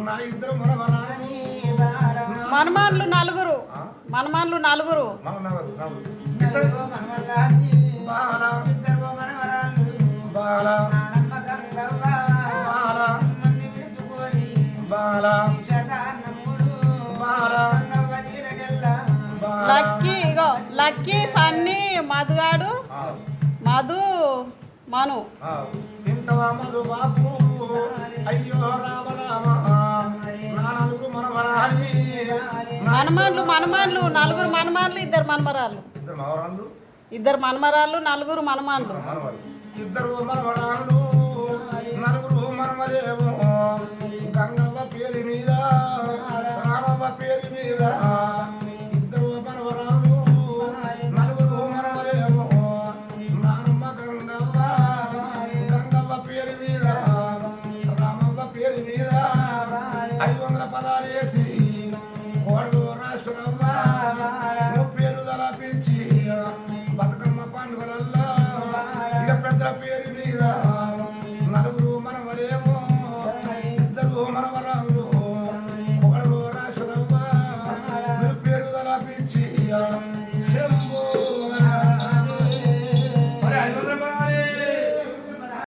నా ఇద్దరు మనవరాలు మనమాన్లు నలుగురు మనమాన్లు నలుగురు లక్కీ ఇగో లక్కీ సన్నీ మధుగాడు మధు మను ఇంటవా మధు బాబు అయ్యో రామ రామ నా నలుగురు మనవరాలి మనమాన్లు నలుగురు మనమాన్లు ఇద్దరు మనమరాళ్ళు ఇద్దరు మనమరాళ్ళు నలుగురు మనమాన్లు ఇద్దరు మనవరాళ్ళు నలుగురు మనమరేమో గంగవ్వ పేరు మీద రామవ్వ పేరు మీద ఇద్దరు మనవరాళ్ళు నలుగురు మనమరేమో నానమ్మ గంగవ్వ పేరు మీద రామవ్వ పేరు మీద 500 పదాలు